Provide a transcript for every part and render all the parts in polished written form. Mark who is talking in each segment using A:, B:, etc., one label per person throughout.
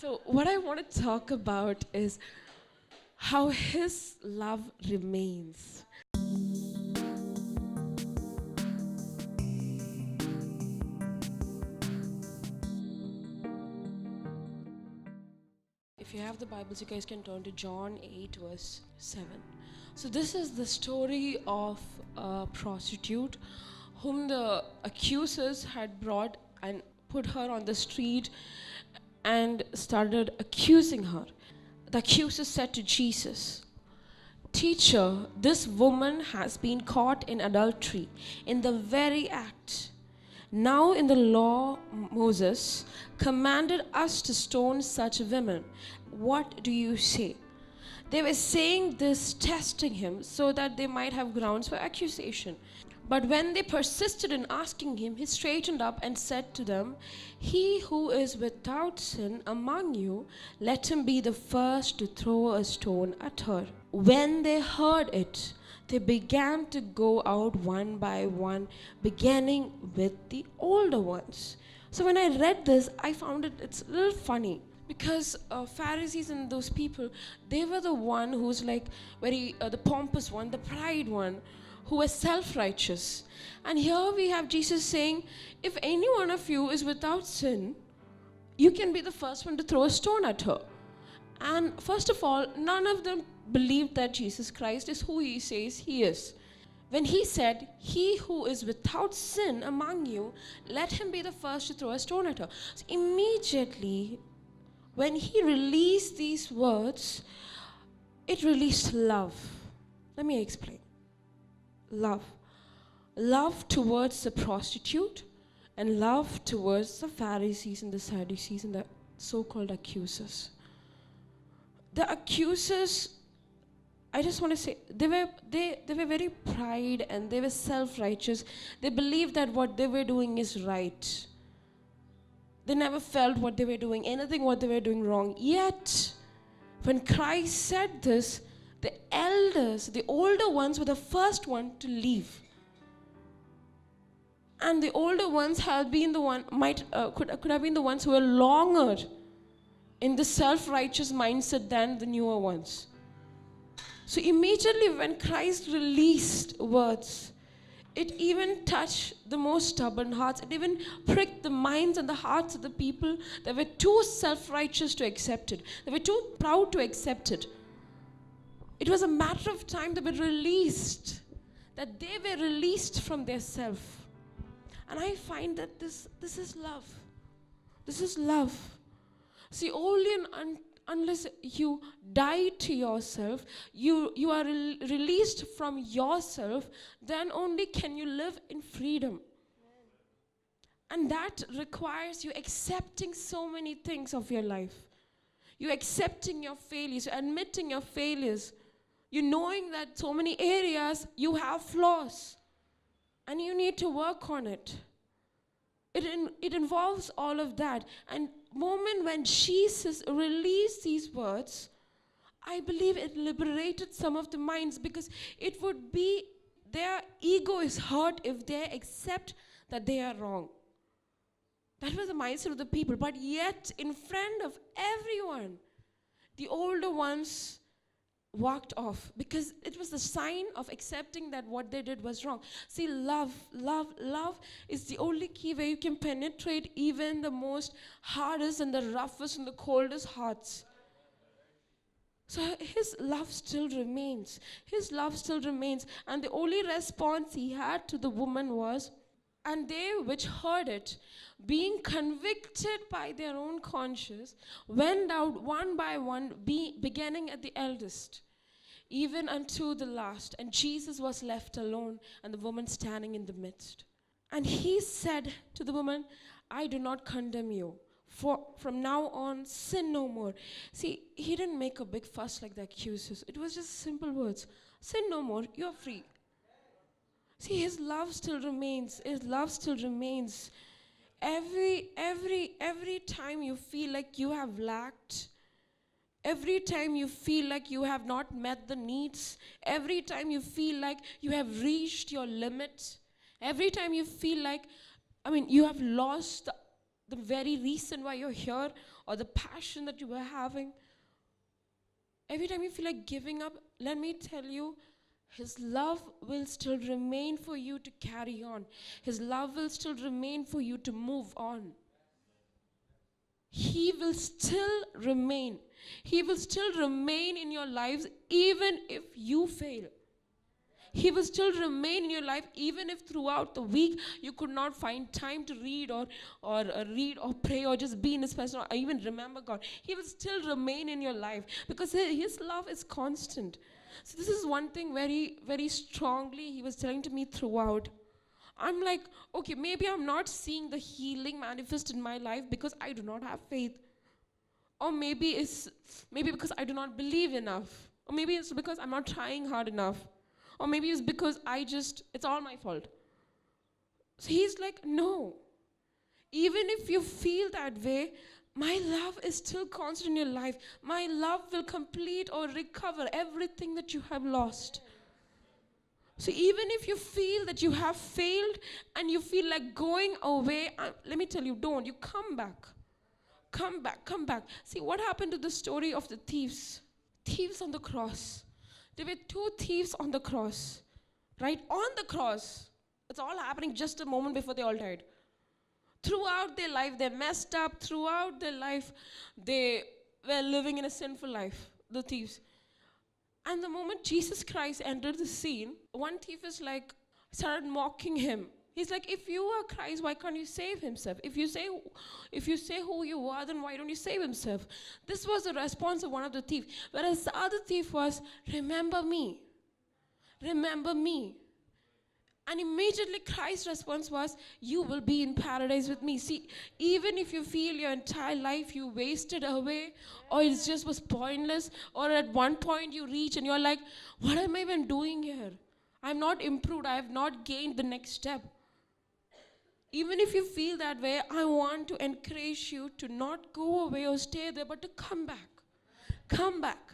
A: So, what I want to talk about is how His love remains. If you have the Bibles, you guys can turn to John 8, verse 7. So, this is the story of a prostitute whom the accusers had brought and put her on the street and started accusing her. The accusers said to Jesus, "Teacher, this woman has been caught in adultery in the very act. Now in the law, Moses commanded us to stone such women. What do you say?" They were saying this, testing him, so that they might have grounds for accusation. But when they persisted in asking him, he straightened up and said to them, "He who is without sin among you, let him be the first to throw a stone at her." When they heard it, they began to go out one by one, beginning with the older ones. So when I read this, I found it's a little funny. Because Pharisees and those people, they were the one who's like very, the pompous one, the pride one, who was self-righteous. And here we have Jesus saying, if any one of you is without sin, you can be the first one to throw a stone at her. And first of all, none of them believed that Jesus Christ is who he says he is. When he said, "He who is without sin among you, let him be the first to throw a stone at her." So immediately, when he released these words, it released love. Let me explain. Love. Love towards the prostitute and love towards the Pharisees and the Sadducees and the so-called accusers. The accusers, I just want to say, they were very pride and they were self-righteous. They believed that what they were doing is right. They never felt what they were doing, what they were doing wrong. Yet, when Christ said this, the elders, the older ones, were the first one to leave. And the older ones have been the one, could have been the ones who were longer in the self-righteous mindset than the newer ones. So immediately when Christ released words, it even touched the most stubborn hearts. It even pricked the minds and the hearts of the people that were too self-righteous to accept it. They were too proud to accept it. It was a matter of time that they were released from their self. And I find that this is love. This is love. See, only unless you die to yourself, you are released from yourself, then only can you live in freedom. And that requires you accepting so many things of your life. You accepting your failures, admitting your failures. You knowing that so many areas you have flaws and you need to work on it. It involves all of that. And moment when Jesus released these words, I believe it liberated some of the minds, because it would be their ego is hurt if they accept that they are wrong. That was the mindset of the people. But yet, in front of everyone, the older ones walked off, because it was the sign of accepting that what they did was wrong. See, love is the only key where you can penetrate even the most hardest and the roughest and the coldest hearts. So his love still remains. His love still remains. And the only response he had to the woman was, "And they which heard it, being convicted by their own conscience, went out one by one, beginning at the eldest, even unto the last. And Jesus was left alone, and the woman standing in the midst. And he said to the woman, I do not condemn you. For from now on, sin no more." See, he didn't make a big fuss like the accusers. It was just simple words. Sin no more, you're free. See, his love still remains. His love still remains. Every time you feel like you have lacked, every time you feel like you have not met the needs, every time you feel like you have reached your limit, every time you feel like, you have lost the very reason why you're here, or the passion that you were having. Every time you feel like giving up, let me tell you, His love will still remain for you to carry on. His love will still remain for you to move on. He will still remain. He will still remain in your lives even if you fail. He will still remain in your life even if throughout the week you could not find time to read or read or pray or just be in His presence or even remember God. He will still remain in your life because His love is constant. So this is one thing very, very strongly He was telling to me throughout. I'm like, okay, maybe I'm not seeing the healing manifest in my life because I do not have faith. Or maybe it's because I do not believe enough. Or maybe it's because I'm not trying hard enough. Or maybe it's because it's all my fault. So He's like, no. Even if you feel that way, my love is still constant in your life. My love will complete or recover everything that you have lost. So even if you feel that you have failed and you feel like going away, let me tell you, don't. You come back. Come back, come back. See, what happened to the story of the thieves? Thieves on the cross. There were 2 thieves on the cross, right? On the cross. It's all happening just a moment before they all died. Throughout their life, they messed up. Throughout their life, they were living in a sinful life, the thieves. And the moment Jesus Christ entered the scene, one thief is like, started mocking Him. He's like, if you are Christ, why can't you save Himself? If you say who you are, then why don't you save Himself? This was the response of one of the thieves. Whereas the other thief was, remember me. Remember me. And immediately Christ's response was, you will be in paradise with me. See, even if you feel your entire life you wasted away, or it just was pointless, or at one point you reach and you're like, what am I even doing here? I'm not improved. I have not gained the next step. Even if you feel that way, I want to encourage you to not go away or stay there, but to come back. Come back.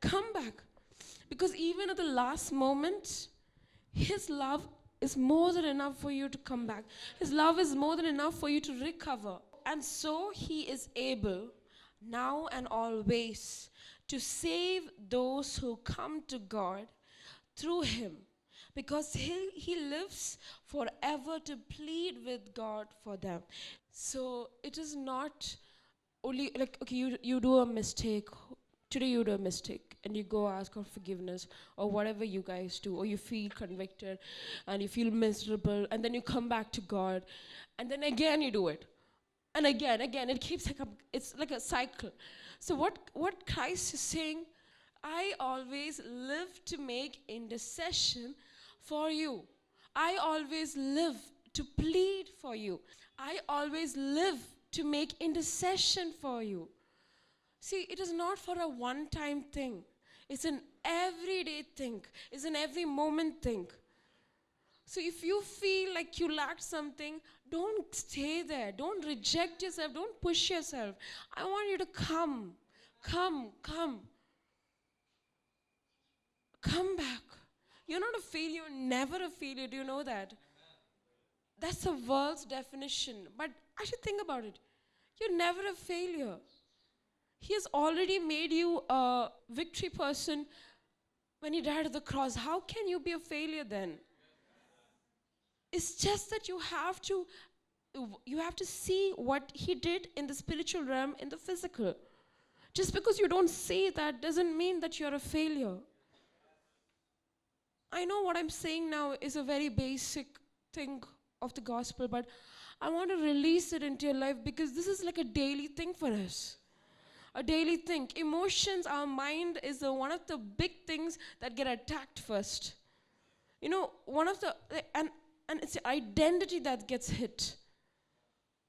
A: Come back. Because even at the last moment, His love is more than enough for you to come back. His love is more than enough for you to recover. And so He is able, now and always, to save those who come to God through Him. Because he lives forever to plead with God for them. So it is not only like, okay, you do a mistake. Today you do a mistake and you go ask for forgiveness or whatever you guys do, or you feel convicted and you feel miserable, and then you come back to God and then again you do it. And again, it keeps like it's like a cycle. So what Christ is saying, I always live to make intercession for you. I always live to plead for you. I always live to make intercession for you. See, it is not for a one-time thing. It's an everyday thing. It's an every moment thing. So if you feel like you lack something, don't stay there. Don't reject yourself. Don't push yourself. I want you to come. Come back. You're not a failure, never a failure. Do you know that? That's the world's definition. But I should think about it. You're never a failure. He has already made you a victory person when He died at the cross. How can you be a failure then? It's just that you have to see what He did in the spiritual realm, in the physical. Just because you don't see that doesn't mean that you're a failure. I know what I'm saying now is a very basic thing of the gospel, but I want to release it into your life because this is like a daily thing for us. A daily thing. Emotions, our mind is one of the big things that get attacked first. You know, one of the, and it's the identity that gets hit.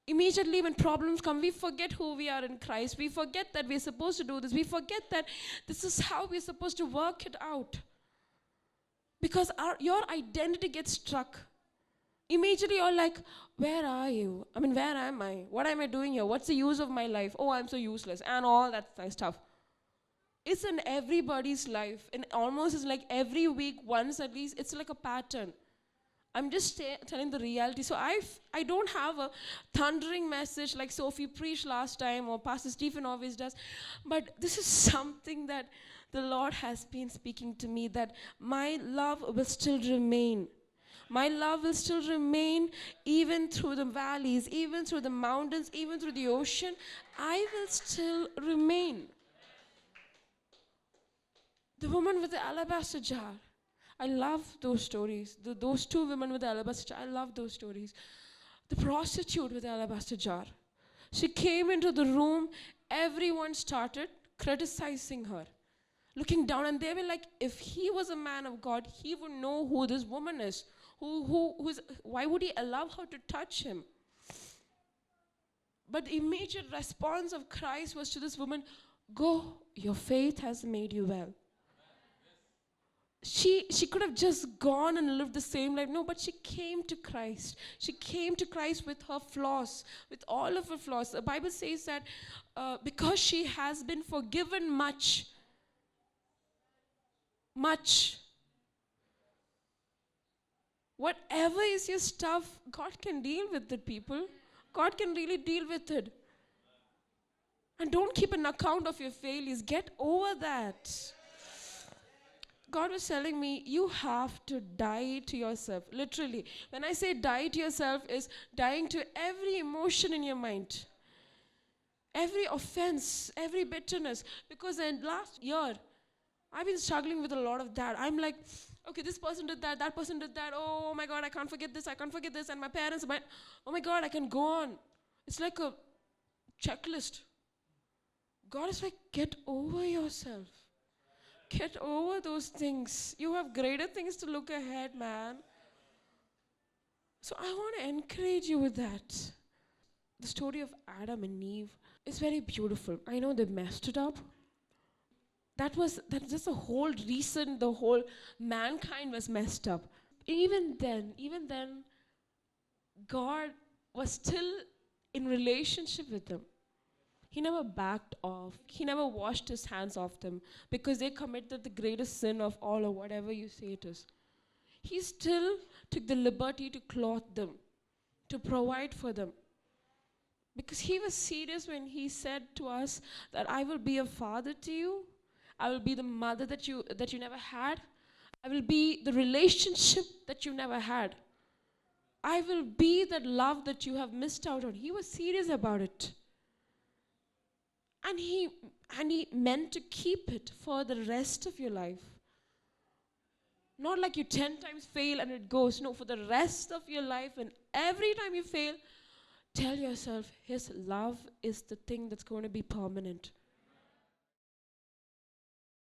A: Immediately when problems come, we forget who we are in Christ. We forget that we're supposed to do this. We forget that this is how we're supposed to work it out. Because your identity gets struck. Immediately you're like, where are you? I mean, where am I? What am I doing here? What's the use of my life? Oh, I'm so useless. And all that stuff. It's in everybody's life. And almost it's like every week, once at least, it's like a pattern. I'm just telling the reality. So I don't have a thundering message like Sophie preached last time or Pastor Stephen always does. But this is something that the Lord has been speaking to me, that my love will still remain. My love will still remain even through the valleys, even through the mountains, even through the ocean. I will still remain. The woman with the alabaster jar. I love those stories. Those two women with the alabaster jar. I love those stories. The prostitute with the alabaster jar. She came into the room. Everyone started criticizing her, looking down, and they were like, if he was a man of God, he would know who this woman is. Why would he allow her to touch him? But the immediate response of Christ was to this woman, go, your faith has made you well. She could have just gone and lived the same life. No, but she came to Christ. She came to Christ with her flaws, with all of her flaws. The Bible says that because she has been forgiven much, whatever is your stuff, God can deal with it, people. God can really deal with it. And don't keep an account of your failures. Get over that. God was telling me, you have to die to yourself. Literally. When I say die to yourself, is dying to every emotion in your mind. Every offense, every bitterness. Because in last year, I've been struggling with a lot of that. I'm like, okay, this person did that person did that. Oh my God, I can't forget this. And my parents, oh my God, I can go on. It's like a checklist. God is like, get over yourself. Get over those things. You have greater things to look ahead, man. So I want to encourage you with that. The story of Adam and Eve is very beautiful. I know they messed it up. That's just the whole reason the whole mankind was messed up. Even then, God was still in relationship with them. He never backed off. He never washed his hands off them because they committed the greatest sin of all, or whatever you say it is. He still took the liberty to clothe them, to provide for them. Because he was serious when he said to us that I will be a father to you. I will be the mother that you never had. I will be the relationship that you never had. I will be that love that you have missed out on. He was serious about it. And he meant to keep it for the rest of your life. Not like you 10 times fail and it goes. No, for the rest of your life, and every time you fail, tell yourself, his love is the thing that's going to be permanent.